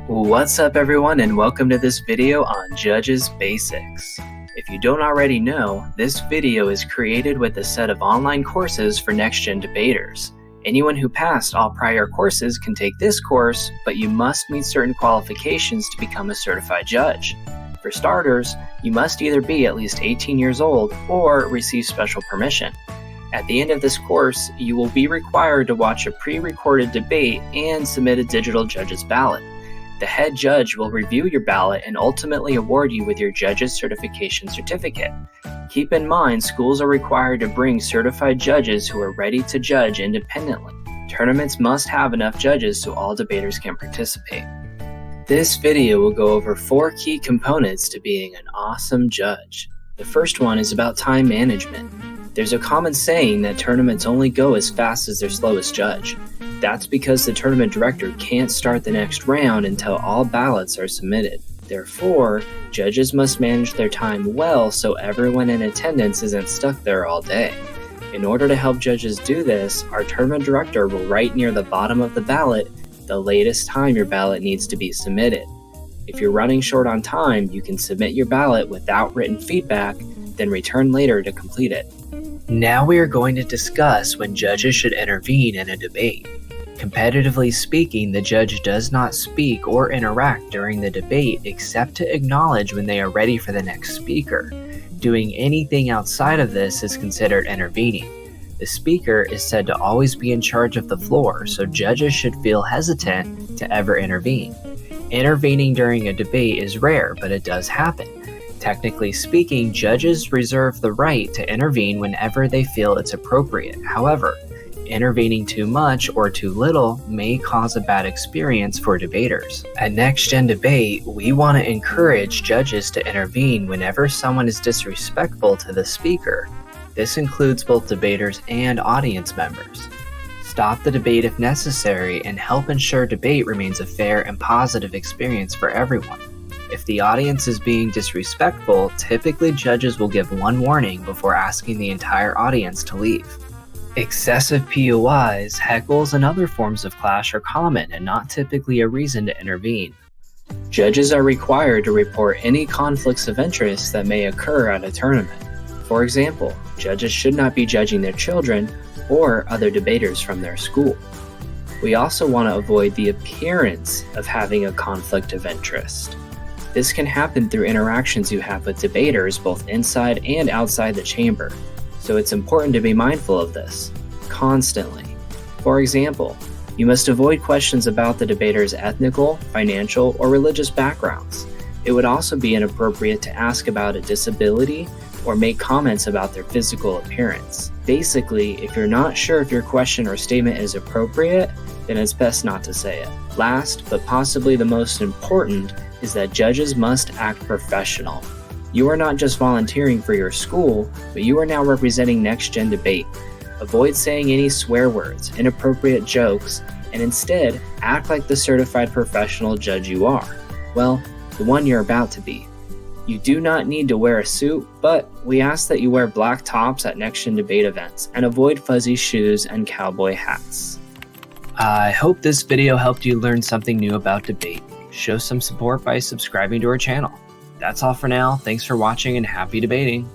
What's up everyone, and welcome to this video on Judges Basics. If you don't already know, this video is created with a set of online courses for NextGen debaters. Anyone who passed all prior courses can take this course, but you must meet certain qualifications to become a certified judge. For starters, you must either be at least 18 years old or receive special permission. At the end of this course, you will be required to watch a pre-recorded debate and submit a digital judge's ballot. The head judge will review your ballot and ultimately award you with your judge's certification certificate. Keep in mind, schools are required to bring certified judges who are ready to judge independently. Tournaments must have enough judges so all debaters can participate. This video will go over 4 key components to being an awesome judge. The first one is about time management. There's a common saying that tournaments only go as fast as their slowest judge. That's because the tournament director can't start the next round until all ballots are submitted. Therefore, judges must manage their time well so everyone in attendance isn't stuck there all day. In order to help judges do this, our tournament director will write near the bottom of the ballot the latest time your ballot needs to be submitted. If you're running short on time, you can submit your ballot without written feedback, then return later to complete it. Now we are going to discuss when judges should intervene in a debate. Competitively speaking, the judge does not speak or interact during the debate except to acknowledge when they are ready for the next speaker. Doing anything outside of this is considered intervening. The speaker is said to always be in charge of the floor, so judges should feel hesitant to ever intervene. Intervening during a debate is rare, but it does happen. Technically speaking, judges reserve the right to intervene whenever they feel it's appropriate. However, intervening too much or too little may cause a bad experience for debaters. At NextGen Debate, we want to encourage judges to intervene whenever someone is disrespectful to the speaker. This includes both debaters and audience members. Stop the debate if necessary and help ensure debate remains a fair and positive experience for everyone. If the audience is being disrespectful, typically judges will give one warning before asking the entire audience to leave. Excessive POIs, heckles, and other forms of clash are common and not typically a reason to intervene. Judges are required to report any conflicts of interest that may occur at a tournament. For example, judges should not be judging their children or other debaters from their school. We also want to avoid the appearance of having a conflict of interest. This can happen through interactions you have with debaters both inside and outside the chamber. So it's important to be mindful of this constantly. For example, you must avoid questions about the debater's ethnical, financial, or religious backgrounds. It would also be inappropriate to ask about a disability or make comments about their physical appearance. Basically, if you're not sure if your question or statement is appropriate, then it's best not to say it. Last, but possibly the most important, is that judges must act professional. You are not just volunteering for your school, but you are now representing NextGen Debate. Avoid saying any swear words, inappropriate jokes, and instead act like the certified professional judge you are. Well, the one you're about to be. You do not need to wear a suit, but we ask that you wear black tops at NextGen Debate events and avoid fuzzy shoes and cowboy hats. I hope this video helped you learn something new about debate. Show some support by subscribing to our channel. That's all for now. Thanks for watching and happy debating.